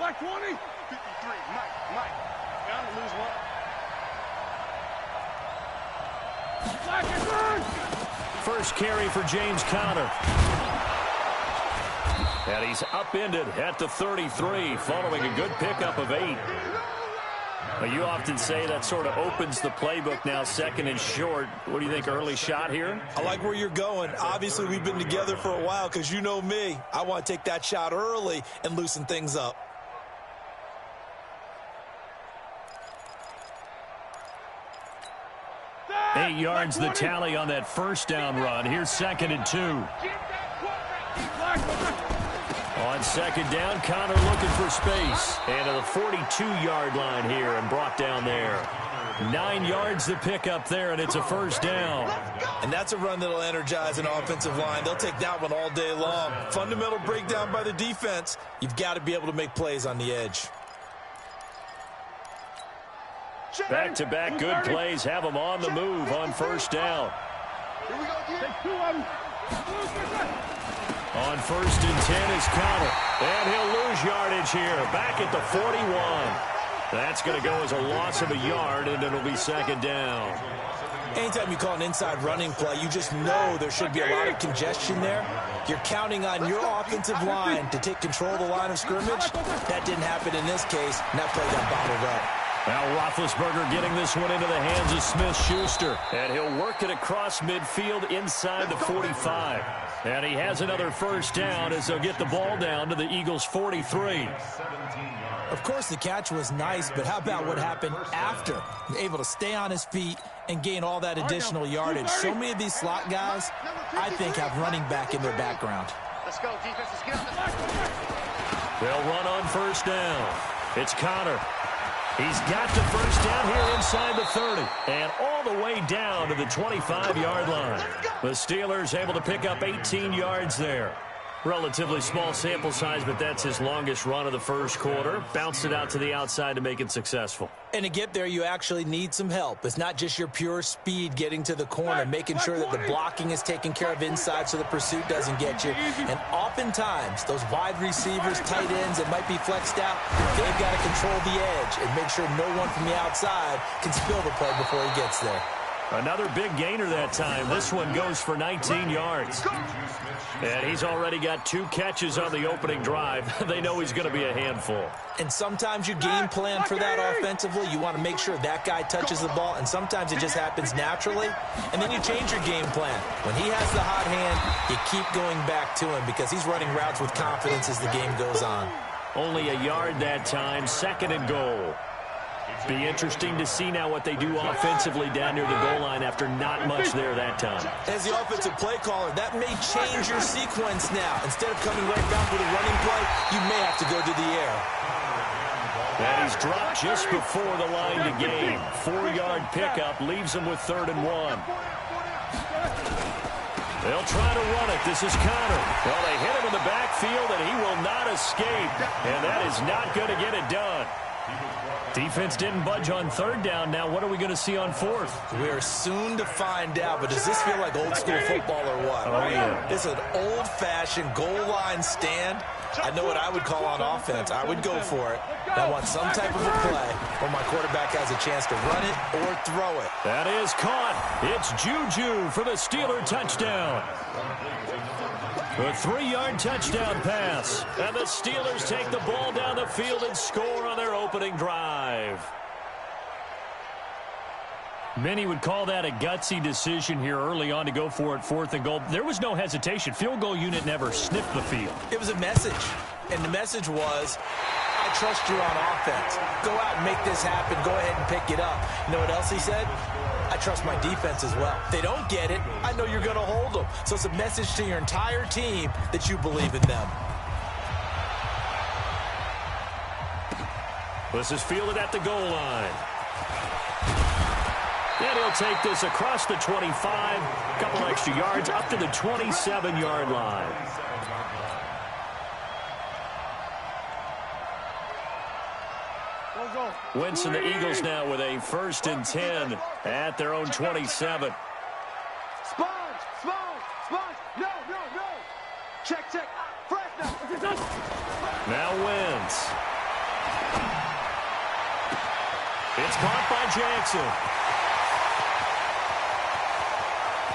Black 20. 53, Mike. Down to lose one. Black is on. First carry for James Conner. And he's upended at the 33 following a good pickup of 8. Well, you often say that sort of opens the playbook now, second and short. What do you think, early shot here? I like where you're going. Obviously, we've been together for a while because you know me. I want to take that shot early and loosen things up. Eight yards the tally on that first down run. Here's second and 2. On second down, Conner looking for space. And to the 42-yard line here and brought down there. 9 yards to pick up there, and it's a first down. And that's a run that'll energize an offensive line. They'll take that one all day long. Fundamental breakdown by the defense. You've got to be able to make plays on the edge. Back-to-back good plays have them on the move on first down. Here we go, take 2 of them. On first and 10 is Conner. And he'll lose yardage here. Back at the 41. That's going to go as a loss of a yard, and it'll be second down. Anytime you call an inside running play, you just know there should be a lot of congestion there. You're counting on your offensive line to take control of the line of scrimmage. That didn't happen in this case, and that play got bottled up. Now Roethlisberger getting this one into the hands of Smith-Schuster. And he'll work it across midfield inside the 45. And he has another first down as they'll get the ball down to the Eagles' 43. Of course, the catch was nice, but how about what happened after? Able to stay on his feet and gain all that additional yardage. So many of these slot guys, I think, have running back in their background. Let's go, defense. Let's get on the back. They'll run on first down. It's Conner. He's got the first down here inside the 30 and all the way down to the 25-yard line. The Steelers able to pick up 18 yards there. Relatively small sample size, but that's his longest run of the first quarter. Bounced it out to the outside to make it successful. And to get there, you actually need some help. It's not just your pure speed getting to the corner, making sure that the blocking is taken care of inside so the pursuit doesn't get you. And oftentimes, those wide receivers, tight ends that might be flexed out, they've got to control the edge and make sure no one from the outside can spill the play before he gets there. Another big gainer that time. This one goes for 19 yards. And he's already got 2 catches on the opening drive. They know he's going to be a handful. And sometimes you game plan for that offensively. You want to make sure that guy touches the ball, and sometimes it just happens naturally. And then you change your game plan. When he has the hot hand, you keep going back to him because he's running routes with confidence as the game goes on. Only a yard that time, second and goal. Be interesting to see now what they do offensively down near the goal line after not much there that time. As the offensive play caller, that may change your sequence now. Instead of coming right back with a running play, you may have to go to the air. And he's dropped just before the line to gain. 4-yard pickup leaves him with 3rd and 1. They'll try to run it. This is Conner. Well, they hit him in the backfield, and he will not escape. And that is not going to get it done. Defense didn't budge on 3rd down. Now what are we going to see on 4th? We're soon to find out, but does this feel like old school football or what? Oh, yeah. It's an old-fashioned goal line stand. I know what I would call on offense. I would go for it. I want some type of a play where my quarterback has a chance to run it or throw it. That is caught. It's Juju for the Steeler touchdown. A 3-yard touchdown pass. And the Steelers take the ball down the field and score on their opening drive. Many would call that a gutsy decision here early on to go for it, 4th and goal. There was no hesitation. Field goal unit never sniffed the field. It was a message, and the message was, I trust you on offense. Go out and make this happen. Go ahead and pick it up. You know what else he said? I trust my defense as well. If they don't get it, I know you're going to hold them. So it's a message to your entire team that you believe in them. This is fielded at the goal line. And he'll take this across the 25, a couple extra yards, up to the 27-yard line. Wentz and the Eagles now with a 1st and 10 at their own 27. Sponge. No. Check. Fresh now. Now Wentz. It's caught by Jackson.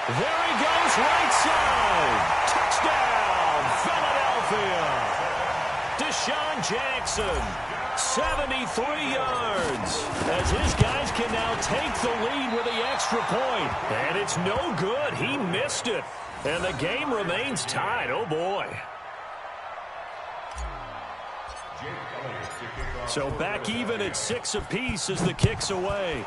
There he goes, right side. Touchdown, Philadelphia. Deshaun Jackson, 73 yards. As his guys can now take the lead with the extra point. And it's no good. He missed it. And the game remains tied. Oh, boy. So back even at 6 apiece as the kick's away.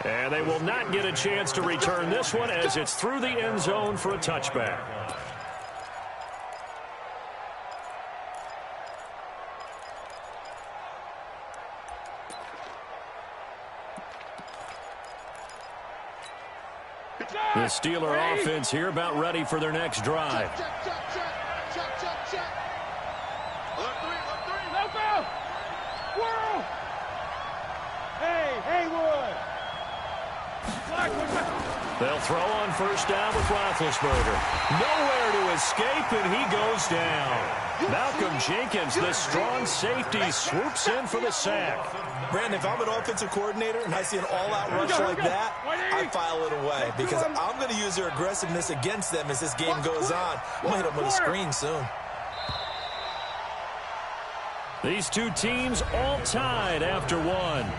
And they will not get a chance to return this one as it's through the end zone for a touchback. The Steeler offense here about ready for their next drive. They'll throw on first down with Roethlisberger. Nowhere to escape, and he goes down. Malcolm Jenkins, the strong safety, swoops in for the sack. Brandon, if I'm an offensive coordinator and I see an all-out rush like that, I file it away because I'm going to use their aggressiveness against them as this game goes on. I'm going to hit them with a screen soon. These two teams all tied after one.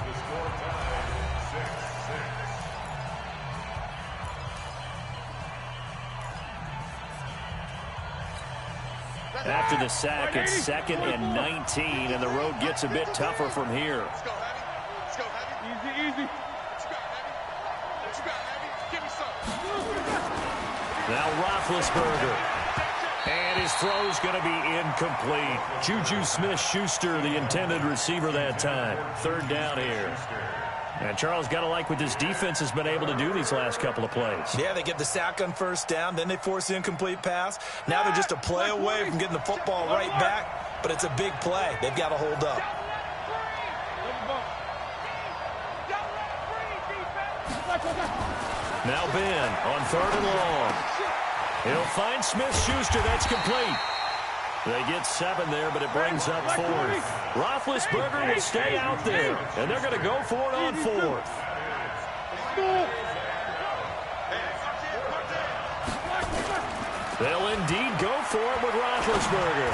After the sack, it's 2nd and 19, and the road gets a bit tougher from here. Let's go, Heavy. Let's go, Heavy. Easy, easy. What you got, Heavy? What you got, Heavy? Give me some. Now Roethlisberger. And his throw's going to be incomplete. Juju Smith-Schuster, the intended receiver that time. 3rd down here. And Charles, got to like what this defense has been able to do these last couple of plays. Yeah, they get the sack on first down, then they force the incomplete pass. Now they're just a play away from getting the football right back, but it's a big play. They've got to hold up. Now Ben on 3rd and long. He'll find Smith-Schuster. That's complete. They get 7 there, but it brings up 4th. Roethlisberger will stay out there, and they're going to go for it on 4th. They'll indeed go for it with Roethlisberger.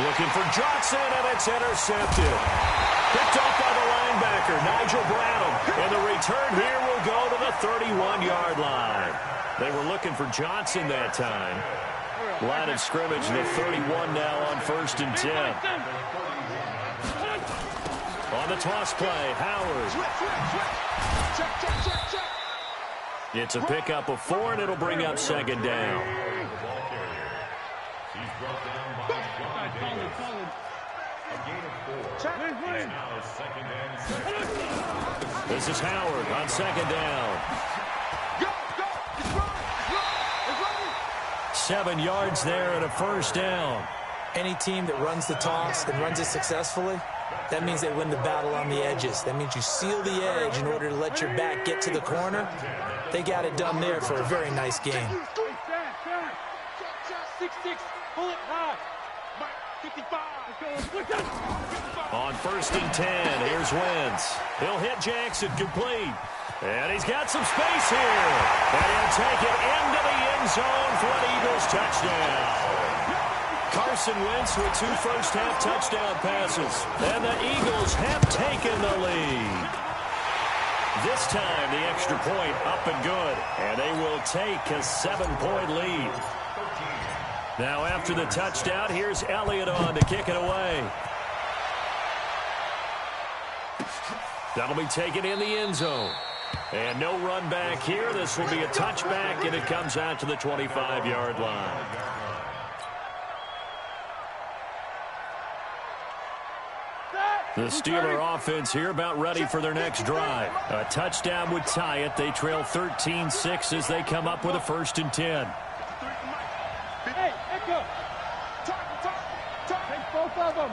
Looking for Johnson, and it's intercepted. Picked off by the linebacker, Nigel Bradham. And the return here will go to the 31-yard line. They were looking for Johnson that time. Line of scrimmage, the 31 now on 1st and 10. On the toss play, Howard. It's a pickup of 4, and it'll bring up 2nd down. This is Howard on 2nd down. 7 yards there and a 1st down. Any team that runs the toss and runs it successfully, that means they win the battle on the edges. That means you seal the edge in order to let your back get to the corner. They got it done there for a very nice game. 6-6, pull it high. 55. On 1st and 10, here's Wentz. He'll hit Jackson, complete. And he's got some space here. And he'll take it into the end zone for an Eagles touchdown. Carson Wentz with 2 first-half touchdown passes. And the Eagles have taken the lead. This time, the extra point up and good. And they will take a 7-point lead. Now, after the touchdown, here's Elliott on to kick it away. That'll be taken in the end zone. And no run back here. This will be a touchback, and it comes out to the 25-yard line. The Steeler offense here about ready for their next drive. A touchdown would tie it. They trail 13-6 as they come up with a 1st and 10. Hey, Echo. Take both of them.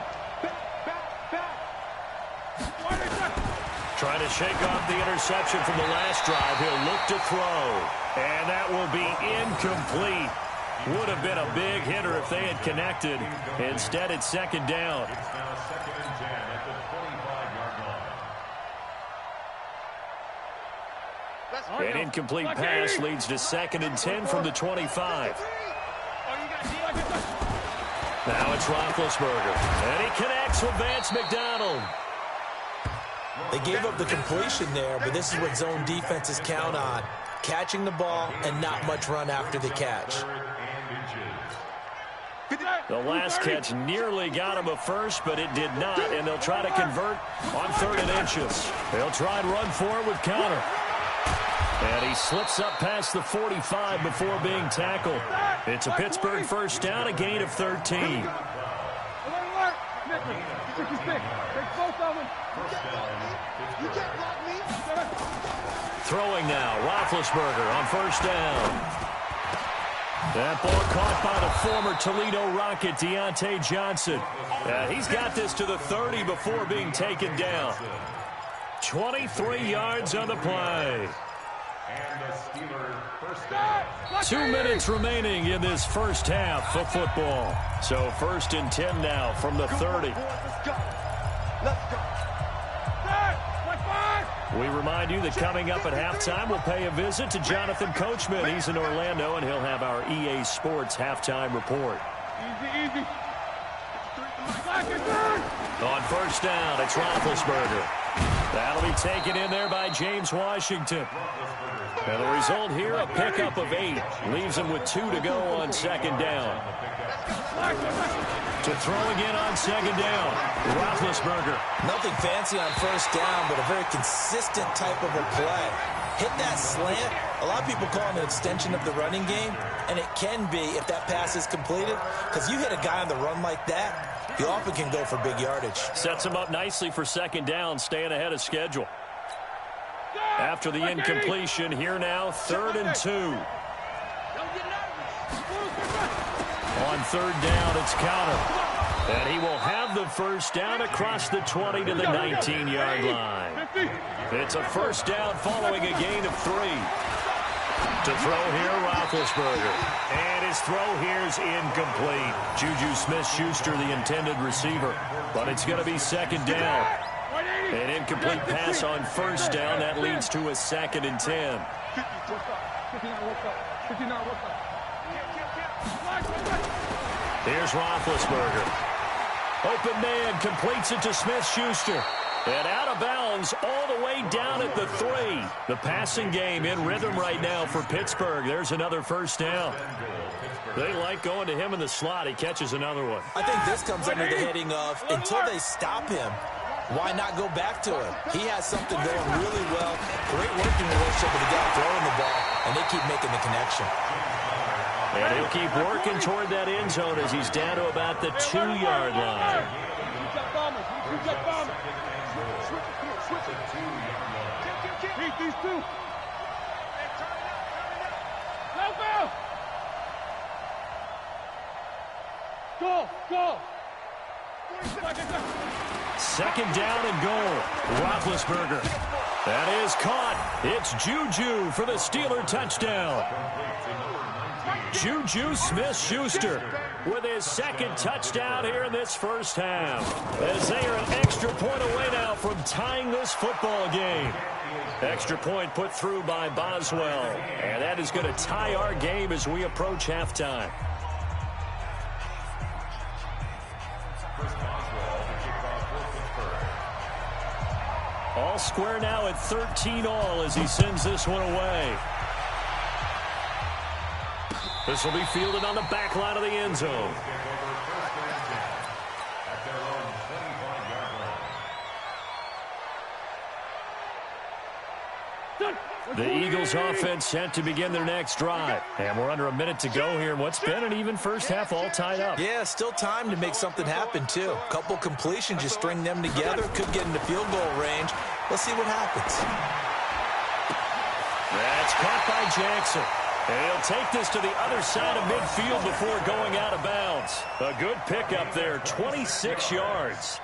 Trying to shake off the interception from the last drive. He'll look to throw. And that will be incomplete. Would have been a big hitter if they had connected. Instead, it's second down. It's now second and 10 at the 25-yard line. An incomplete pass leads to second and 10 from the 25. Now it's Roethlisberger. And he connects with Vance McDonald. They gave up the completion there, but this is what zone defenses count on. Catching the ball and not much run after the catch. The last catch nearly got him a first, but it did not, and they'll try to convert on 3rd and inches. They'll try and run for it with counter. And he slips up past the 45 before being tackled. It's a Pittsburgh first down, a gain of 13. Throwing now, Roethlisberger on first down. That ball caught by the former Toledo Rocket, Deontay Johnson. He's got this to the 30 before being taken down. 23 yards on the play. 2 minutes remaining in this first half of football. So 1st and 10 now from the 30. We remind you that coming up at halftime, we'll pay a visit to Jonathan Coachman. He's in Orlando, and he'll have our EA Sports halftime report. Easy. On first down, it's Roethlisberger. That'll be taken in there by James Washington. And the result here, a pickup of 8. Leaves him with 2 to go on second down. To throw again on second down, Roethlisberger. Nothing fancy on first down, but a very consistent type of a play. Hit that slant. A lot of people call it an extension of the running game, and it can be if that pass is completed, because you hit a guy on the run like that, he often can go for big yardage. Sets him up nicely for second down, staying ahead of schedule. After the incompletion, here now, 3rd and 2. On 3rd down, it's counter. And he will have the first down across the 20 to the 19-yard line. It's a first down following a gain of 3. To throw here, Roethlisberger. And his throw here is incomplete. Juju Smith-Schuster, the intended receiver. But it's going to be second down. An incomplete pass on first down. That leads to a 2nd and 10. Here's Roethlisberger. Open man, completes it to Smith-Schuster. And out of bounds all the way down at the 3. The passing game in rhythm right now for Pittsburgh. There's another first down. They like going to him in the slot. He catches another one. I think this comes under the heading of, until they stop him, why not go back to him? He has something going really well. Great working relationship with the guy throwing the ball, and they keep making the connection. And he'll keep working toward that end zone as he's down to about the 2-yard line. These two. Go. Second down and goal. Roethlisberger. That is caught. It's Juju for the Steeler touchdown. Juju Smith-Schuster with his 2nd touchdown here in this first half. As they are an extra point away now from tying this football game. Extra point put through by Boswell. And that is going to tie our game as we approach halftime. All square now at 13-all as he sends this one away. This will be fielded on the back line of the end zone. The Eagles offense set to begin their next drive. And we're under a minute to go here in what's been an even first half all tied up. Yeah, still time to make something happen, too. A couple completions, you string them together, could get into field goal range. Let's see what happens. That's caught by Jackson. And he'll take this to the other side of midfield before going out of bounds. A good pickup there, 26 yards.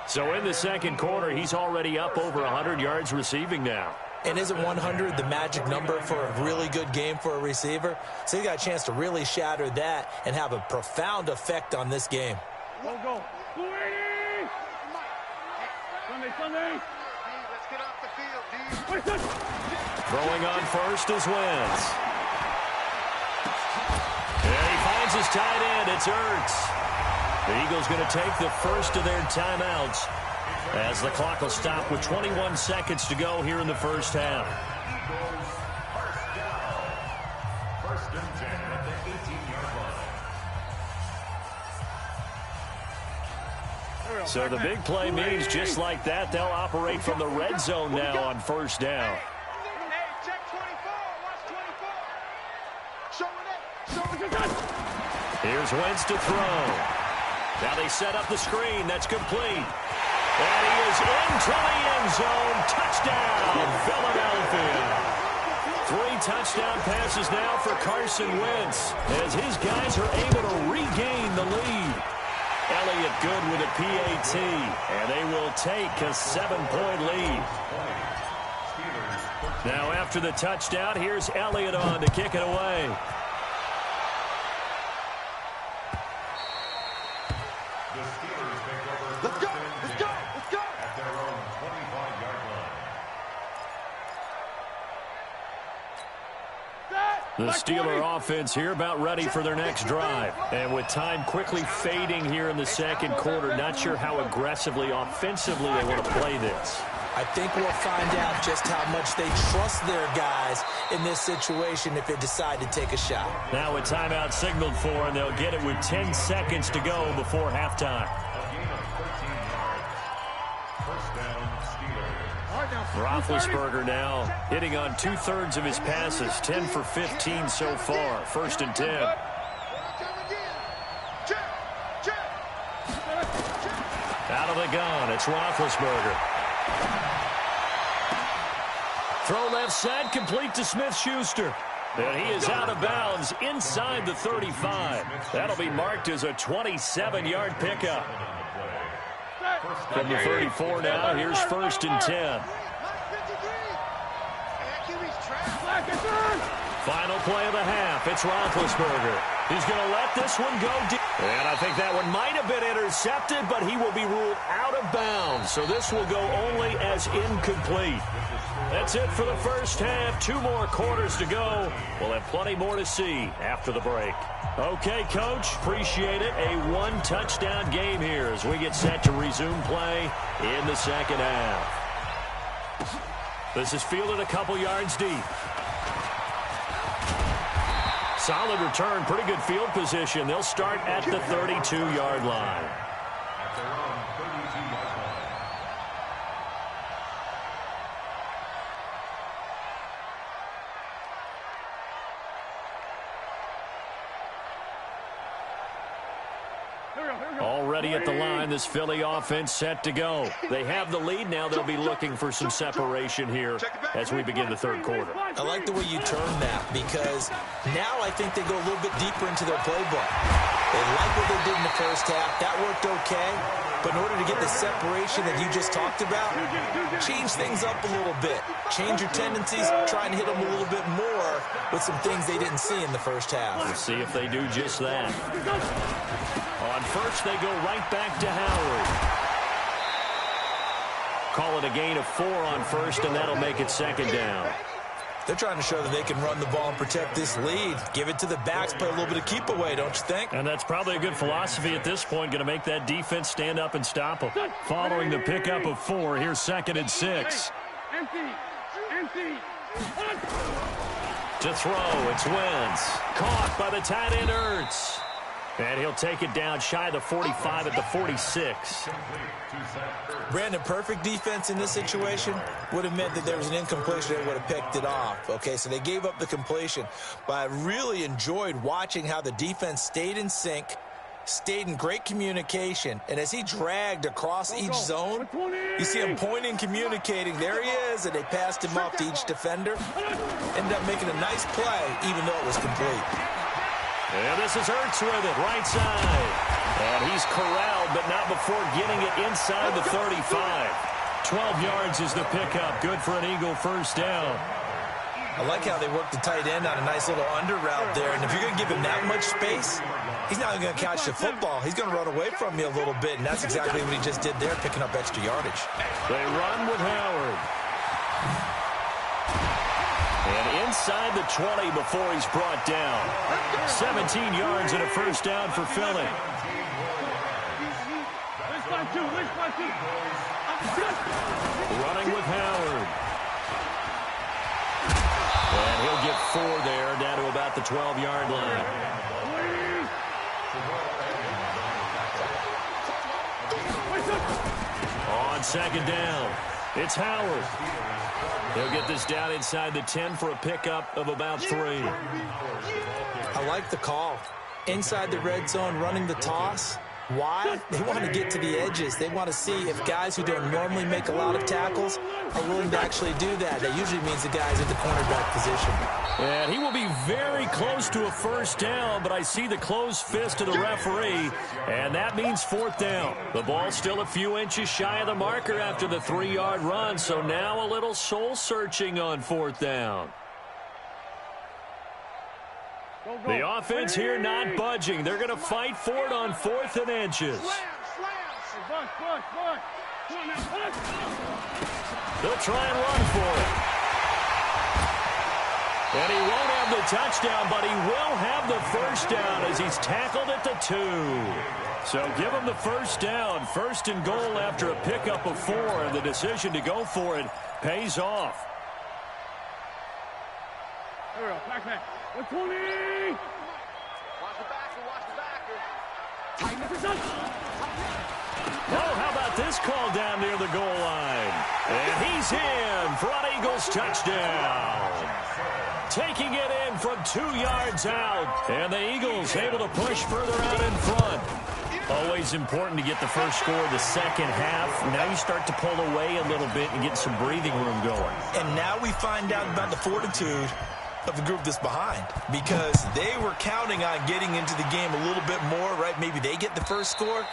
So in the second quarter, he's already up over 100 yards receiving now. And isn't 100 the magic number for a really good game for a receiver? So he got a chance to really shatter that and have a profound effect on this game. Go, go. 280! Sunday. Let's get off the field, D. Throwing on first is Wentz. And he finds his tight end. It's Ertz. The Eagles going to take the first of their timeouts as the clock will stop with 21 seconds to go here in the first half. Eagles first down. First and 10 at the 18-yard line. So the big play means just like that, they'll operate from the red zone now on first down. Hey, check 24. Watch 24. Showing it. Here's Wentz to throw. Now they set up the screen. That's complete. And he is into the end zone. Touchdown, Philadelphia. 3 touchdown passes now for Carson Wentz as his guys are able to regain the lead. Elliott good with a PAT, and they will take a 7-point lead. Now after the touchdown, here's Elliott on to kick it away. Let's go. Let's go. Let's go. At their own 25-yard line. The Steeler offense here about ready for their next drive. And with time quickly fading here in the second quarter, not sure how aggressively, offensively they want to play this. I think we'll find out just how much they trust their guys in this situation if they decide to take a shot. Now a timeout signaled for, and they'll get it with 10 seconds to go before halftime. A gain of 13 yards. First down, Steelers. Roethlisberger now hitting on 2/3 of his passes, 10 for 15 so far. First and 10. Out of the gun, it's Roethlisberger. Throw left side, complete to Smith-Schuster. And he is out of bounds inside the 35. That'll be marked as a 27-yard pickup. From the 34 now, here's first and 10. Final play of the half. It's Roethlisberger. He's going to let this one go deep. And I think that one might have been intercepted, but he will be ruled out of bounds. So this will go only as incomplete. That's it for the first half. 2 more quarters to go. We'll have plenty more to see after the break. Okay, Coach, appreciate it. A 1-touchdown game here as we get set to resume play in the second half. This is fielded a couple yards deep. Solid return, pretty good field position. They'll start at the 32-yard line. At their own 32-yard line. Already at the line, this Philly offense set to go. They have the lead. Now they'll be looking for some separation here as we begin the third quarter. I like the way you turn that because now I think they go a little bit deeper into their playbook. They like what they did in the first half. That worked okay. But in order to get the separation that you just talked about, change things up a little bit. Change your tendencies, try and hit them a little bit more with some things they didn't see in the first half. We'll see if they do just that. On first, they go right back to Howard. Call it a gain of 4 on first, and that'll make it second down. They're trying to show that they can run the ball and protect this lead. Give it to the backs, play a little bit of keep away, don't you think? And that's probably a good philosophy at this point, going to make that defense stand up and stop them. Following the pickup of 4, here's second and 6. Empty. To throw, it's Wentz. Caught by the tight end Ertz. And he'll take it down shy of the 45 at the 46. Brandon, perfect defense in this situation would have meant that there was an incompletion. They would have picked it off. Okay, so they gave up the completion. But I really enjoyed watching how the defense stayed in sync, stayed in great communication. And as he dragged across each zone, you see him pointing, communicating. There he is, and they passed him off to each defender. Ended up making a nice play, even though it was complete. And this is Ertz with it, right side. And he's corralled, but not before getting it inside the 35. 12 yards is the pickup. Good for an Eagle first down. I like how they work the tight end on a nice little under route there. And if you're going to give him that much space, he's not going to catch the football. He's going to run away from you a little bit, and that's exactly what he just did there, picking up extra yardage. They run with Howard. And inside the 20 before he's brought down. 17 yards and a first down for Philly. Running with Howard. And he'll get 4 there, down to about the 12-yard line. On second down, it's Howard. He'll get this down inside the 10 for a pickup of about 3. I like the call. Inside the red zone, running the toss. Why? They want to get to the edges. They want to see if guys who don't normally make a lot of tackles are willing to actually do that. That usually means the guy's at the cornerback position. And he will be very close to a first down, but I see the closed fist of the referee, and that means 4th down. The ball's still a few inches shy of the marker after the 3-yard run, so now a little soul-searching on 4th down. The offense here not budging. They're going to fight for it on 4th and inches. They'll try and run for it. And he won't have the touchdown, but he will have the first down as he's tackled at the 2. So give him the first down. 1st and goal after a pickup of 4, and the decision to go for it pays off. There we go. Back. 20! Watch the backer. Oh, how about this call down near the goal line? And he's in for an Eagles touchdown. Taking it in from 2 yards out. And the Eagles able to push further out in front. Always important to get the first score of the second half. Now you start to pull away a little bit and get some breathing room going. And now we find out about the fortitude of the group that's behind, because they were counting on getting into the game a little bit more, right? Maybe they get the first score.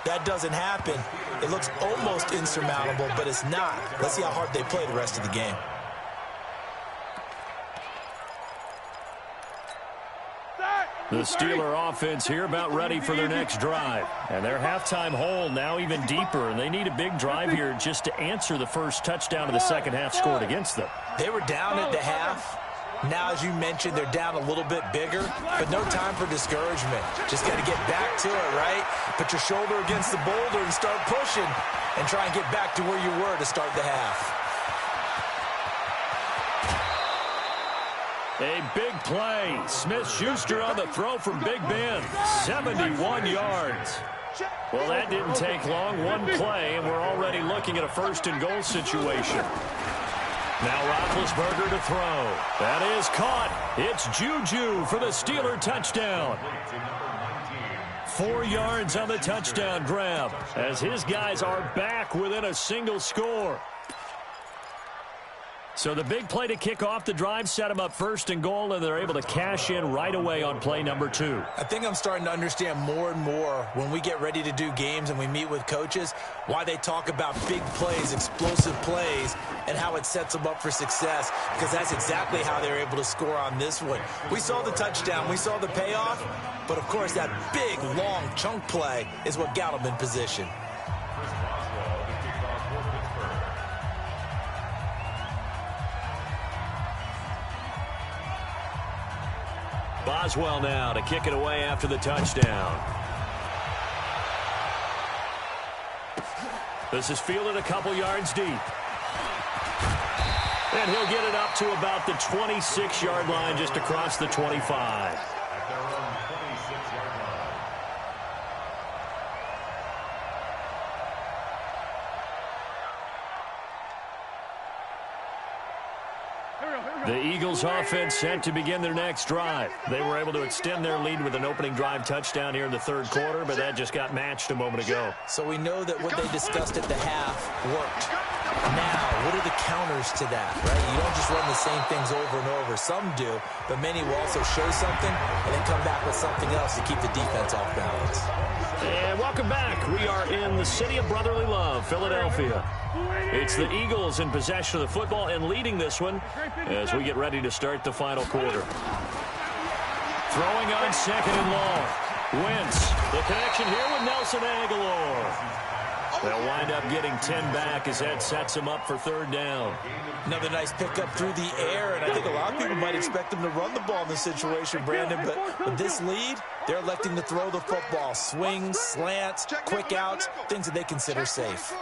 That doesn't happen. It looks almost insurmountable, but it's not. Let's see how hard they play the rest of the game. The Steeler offense here about ready for their next drive. And their halftime hole now even deeper, and they need a big drive here just to answer the first touchdown of the second half scored against them. They were down at the half. Now, as you mentioned, they're down a little bit bigger, but no time for discouragement. Just got to get back to it, right? Put your shoulder against the boulder and start pushing and try and get back to where you were to start the half. A big play. Smith-Schuster on the throw from Big Ben. 71 yards. Well, that didn't take long. One play, and we're already looking at a 1st and goal situation. Now Roethlisberger to throw. That is caught. It's Juju for the Steeler touchdown. 4 yards on the touchdown grab as his guys are back within a single score. So the big play to kick off the drive set them up 1st and goal, and they're able to cash in right away on play number 2. I think I'm starting to understand more and more when we get ready to do games and we meet with coaches why they talk about big plays, explosive plays, and how it sets them up for success, because that's exactly how they're able to score on this one. We saw the touchdown. We saw the payoff. But, of course, that big, long chunk play is what got them in position. Boswell now to kick it away after the touchdown. This is fielded a couple yards deep. And he'll get it up to about the 26-yard line, just across the 25. The Eagles offense set to begin their next drive. They were able to extend their lead with an opening drive touchdown here in the 3rd quarter, but that just got matched a moment ago. So we know that what they discussed at the half worked. Now, what are the counters to that, right? You don't just run the same things over and over. Some do, but many will also show something and then come back with something else to keep the defense off balance. And welcome back. We are in the city of brotherly love, Philadelphia. It's the Eagles in possession of the football and leading this one as we get ready to start the final quarter. Throwing on second and long. Wentz, the connection here with Nelson Aguilar. They'll wind up getting 10 back as that sets him up for third down. Another nice pickup through the air, and I think a lot of people might expect them to run the ball in this situation, Brandon, but with this lead, they're electing to throw the football. Swings, slants, quick outs, things that they consider safe.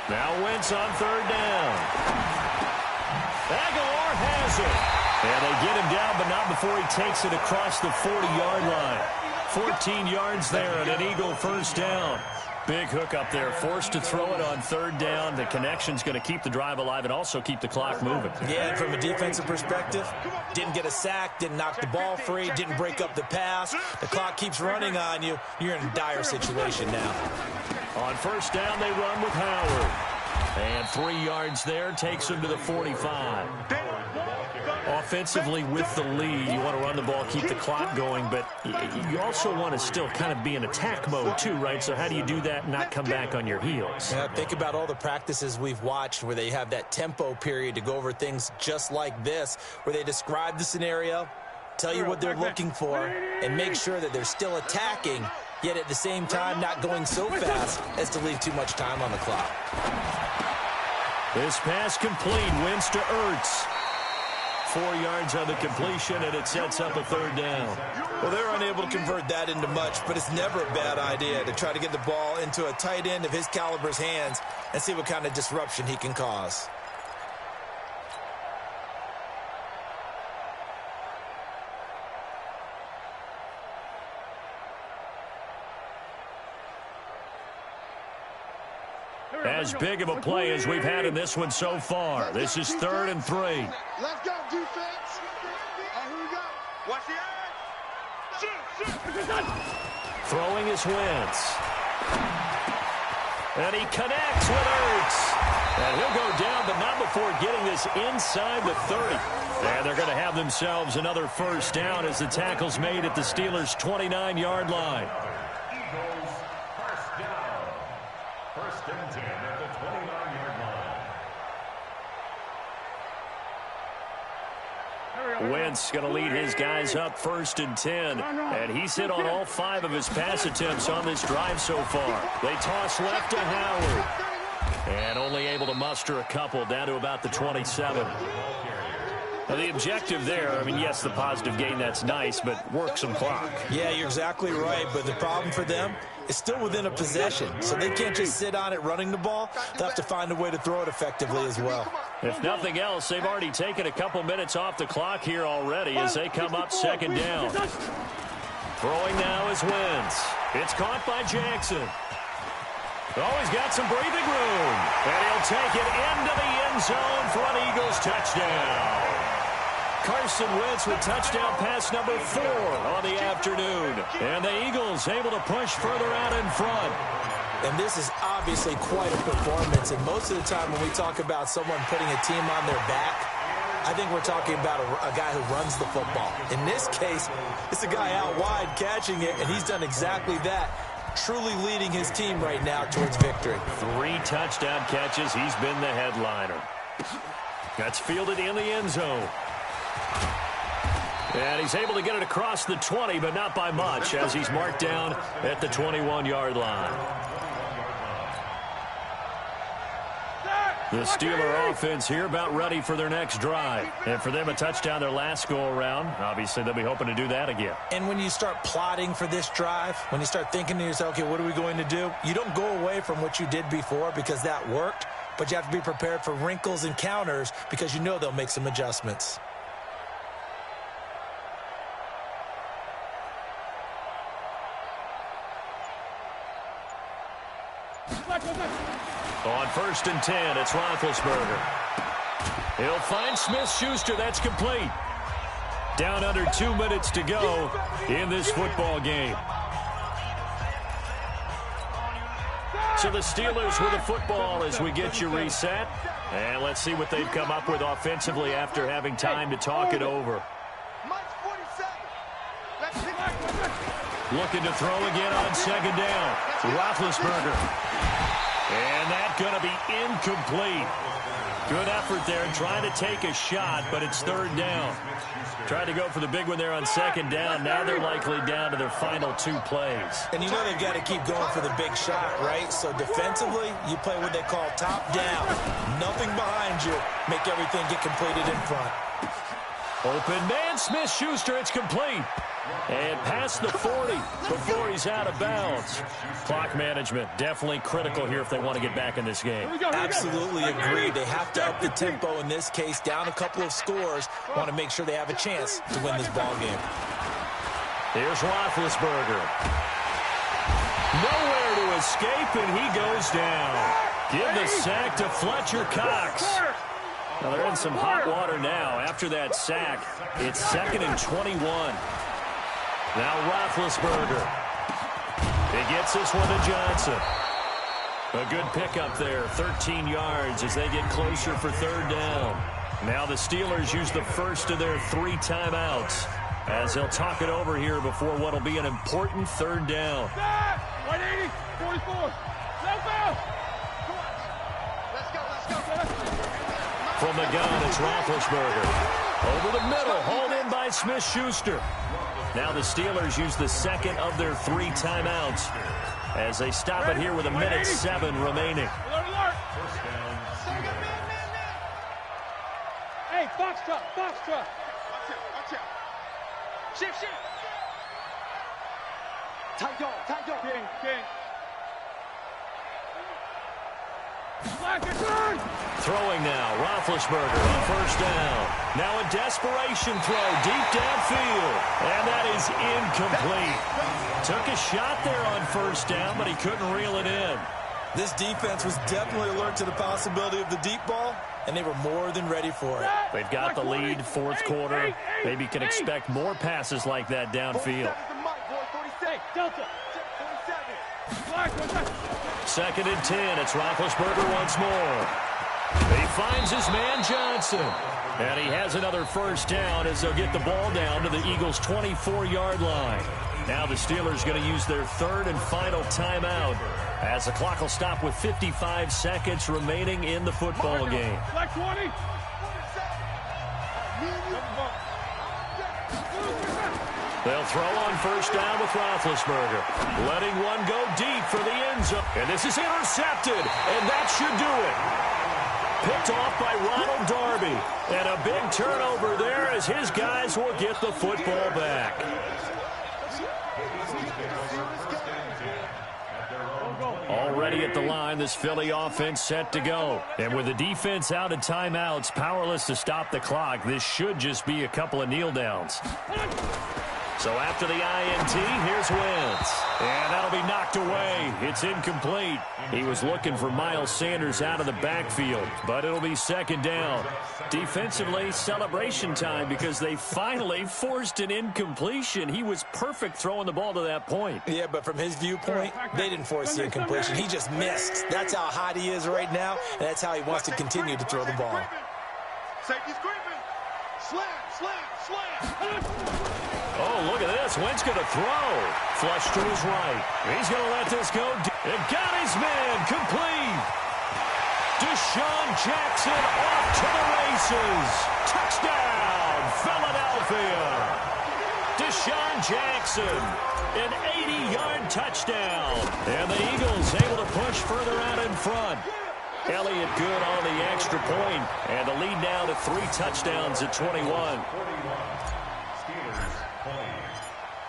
Now Wentz on third down. Aguilar has it. And they get him down, but not before he takes it across the 40-yard line. 14 yards there and an Eagle first down. Big hook up there, forced to throw it on third down. The connection's going to keep the drive alive and also keep the clock moving. Yeah, and from a defensive perspective, didn't get a sack, didn't knock the ball free, didn't break up the pass. The clock keeps running on you. You're in a dire situation now. On first down, they run with Howard. And 3 yards there takes him to the 45. Offensively with the lead, you want to run the ball, keep the clock going, but you also want to still kind of be in attack mode too, right? So how do you do that and not come back on your heels? Yeah, think about all the practices we've watched where they have that tempo period to go over things just like this, where they describe the scenario, tell you what they're looking for, and make sure that they're still attacking, yet at the same time not going so fast as to leave too much time on the clock. This pass complete, Wentz to Ertz. 4 yards on the completion, and it sets up a third down. Well, they're unable to convert that into much, but it's never a bad idea to try to get the ball into a tight end of his caliber's hands and see what kind of disruption he can cause. As big of a play as we've had in this one so far. This is 3rd and 3. Let's go, defense. Here we go. Watch the eyes. Shoot. Throwing is Wentz. And he connects with Ertz. And he'll go down, but not before getting this inside the 30. And they're going to have themselves another first down as the tackle's made at the Steelers' 29-yard line. Eagles, first down. First and 10 at the 29-yard line. Wentz going to lead his guys up 1st and 10. And he's hit on all 5 of his pass attempts on this drive so far. They toss left to Howard. And only able to muster a couple down to about the 27. Now, the objective there, I mean, yes, the positive gain, that's nice, but work some clock. Yeah, you're exactly right, but the problem for them is still within a possession, so they can't just sit on it running the ball. They'll have to find a way to throw it effectively as well. If nothing else, they've already taken a couple minutes off the clock here already as they come up 2nd down. Throwing now is Wentz. It's caught by Jackson. Oh, he's got some breathing room. And he'll take it into the end zone for an Eagles touchdown. Carson Wentz with touchdown pass number 4 on the afternoon. And the Eagles able to push further out in front. And this is obviously quite a performance. And most of the time when we talk about someone putting a team on their back, I think we're talking about a guy who runs the football. In this case, it's a guy out wide catching it, and he's done exactly that. Truly leading his team right now towards victory. 3 touchdown catches. He's been the headliner. That's fielded in the end zone. And he's able to get it across the 20, but not by much, as he's marked down at the 21-yard line. The Steeler offense here about ready for their next drive. And for them, a touchdown their last go-around. Obviously, they'll be hoping to do that again. And when you start plotting for this drive, when you start thinking to yourself, okay, what are we going to do? You don't go away from what you did before because that worked, but you have to be prepared for wrinkles and counters because you know they'll make some adjustments. On 1st and 10, it's Roethlisberger. He'll find Smith-Schuster. That's complete. Down under 2 minutes to go in this football game. So the Steelers with the football as we get you reset. And let's see what they've come up with offensively after having time to talk it over. Looking to throw again on second down. Roethlisberger. And that's going to be incomplete. Good effort there trying to take a shot, but it's third down. Tried to go for the big one there on second down. Now they're likely down to their final 2 plays. And you know they've got to keep going for the big shot, right? So defensively, you play what they call top down. Nothing behind you. Make everything get completed in front. Open man, Smith-Schuster, it's complete. And past the 40 before he's out of bounds. Clock management definitely critical here if they want to get back in this game. Absolutely agree. They have to up the tempo in this case, down a couple of scores. Want to make sure they have a chance to win this ball game. Here's Roethlisberger. Nowhere to escape, and he goes down. Give the sack to Fletcher Cox. Now they're in some hot water now. After that sack, it's 2nd and 21. Now Roethlisberger. He gets this one to Johnson. A good pickup there, 13 yards as they get closer for third down. Now the Steelers use the first of their 3 timeouts as they'll talk it over here before what will be an important third down. 180, 44. From the gun, it's Roethlisberger. Over the middle, hauled in by Smith-Schuster. Now the Steelers use the second of their 3 timeouts as they stop it here with 1:07 remaining. First down, Steelers. Hey, box truck, box truck. Watch out. Shift. Tight dog. King. Black and turn. Throwing now, Roethlisberger on first down. Now a desperation throw deep downfield. And that is incomplete. Took a shot there on first down, but he couldn't reel it in. This defense was definitely alert to the possibility of the deep ball, and they were more than ready for it. They've got the lead, 4th quarter. Maybe can expect more passes like that downfield. Delta. 2nd and 10. It's Roethlisberger once more. He finds his man Johnson. And he has another first down as they'll get the ball down to the Eagles' 24-yard line. Now the Steelers going to use their 3rd and final timeout as the clock will stop with 55 seconds remaining in the football game. Black 20. They'll throw on first down with Roethlisberger. Letting one go deep for the end zone. And this is intercepted, and that should do it. Picked off by Ronald Darby. And a big turnover there as his guys will get the football back. Already at the line, this Philly offense set to go. And with the defense out of timeouts, powerless to stop the clock, this should just be a couple of kneel downs. So after the INT, here's Wentz. And that'll be knocked away. It's incomplete. He was looking for Miles Sanders out of the backfield, but it'll be 2nd down. Defensively, celebration time because they finally forced an incompletion. He was perfect throwing the ball to that point. Yeah, but from his viewpoint, they didn't force the incompletion. He just missed. That's how hot he is right now, and that's how he wants to continue to throw the ball. Safety's creeping. Slam. Oh, look at this. Wentz going to throw. Flush to his right. He's going to let this go. And got his man complete. Deshaun Jackson off to the races. Touchdown, Philadelphia. Deshaun Jackson, an 80-yard touchdown. And the Eagles able to push further out in front. Elliott good on the extra point. And the lead now to 3 touchdowns at 21.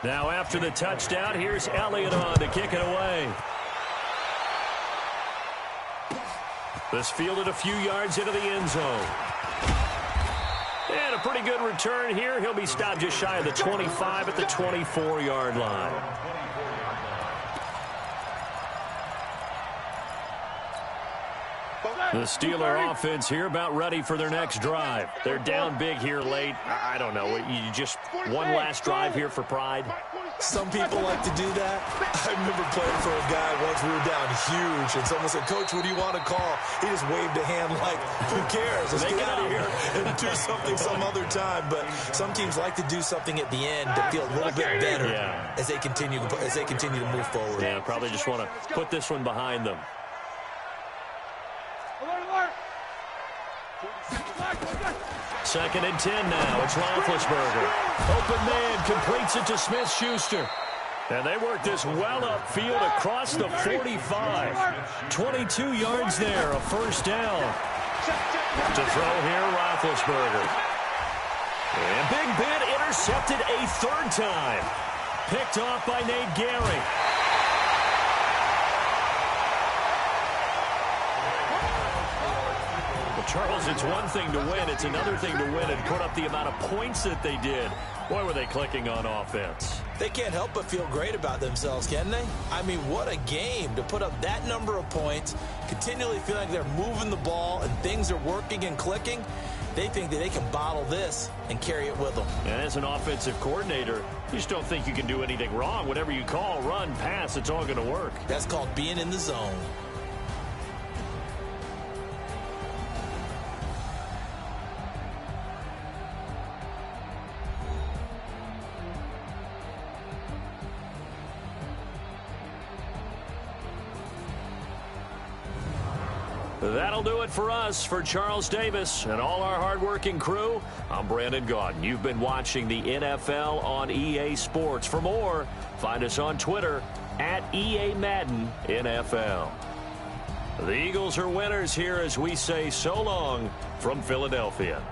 Now after the touchdown, here's Elliott on to kick it away. This fielded a few yards into the end zone. And a pretty good return here. He'll be stopped just shy of the 25 at the 24-yard line. The Steeler offense here about ready for their next drive. They're down big here late. I don't know. You just one last drive here for pride? Some people like to do that. I remember playing for a guy once. We were down huge, and someone said, "Coach, what do you want to call?" He just waved a hand like, "Who cares? Let's get out of here and do something some other time." But some teams like to do something at the end to feel a little bit better as they continue to move forward. Yeah, probably just want to put this one behind them. Second and 10 now. It's Roethlisberger. Open man, completes it to Smith-Schuster. And they work this well upfield across the 45. 22 yards there, a first down. To throw here, Roethlisberger. And Big Ben intercepted a third time. Picked off by Nate Gehring. Charles, it's one thing to win. It's another thing to win and put up the amount of points that they did. Boy, were they clicking on offense. They can't help but feel great about themselves, can they? I mean, what a game to put up that number of points, continually feeling like they're moving the ball and things are working and clicking. They think that they can bottle this and carry it with them. And as an offensive coordinator, you just don't think you can do anything wrong. Whatever you call, run, pass, it's all going to work. That's called being in the zone. That'll do it for us. For Charles Davis and all our hardworking crew, I'm Brandon Gaudin. You've been watching the NFL on EA Sports. For more, find us on Twitter at EA Madden NFL. The Eagles are winners here as we say so long from Philadelphia.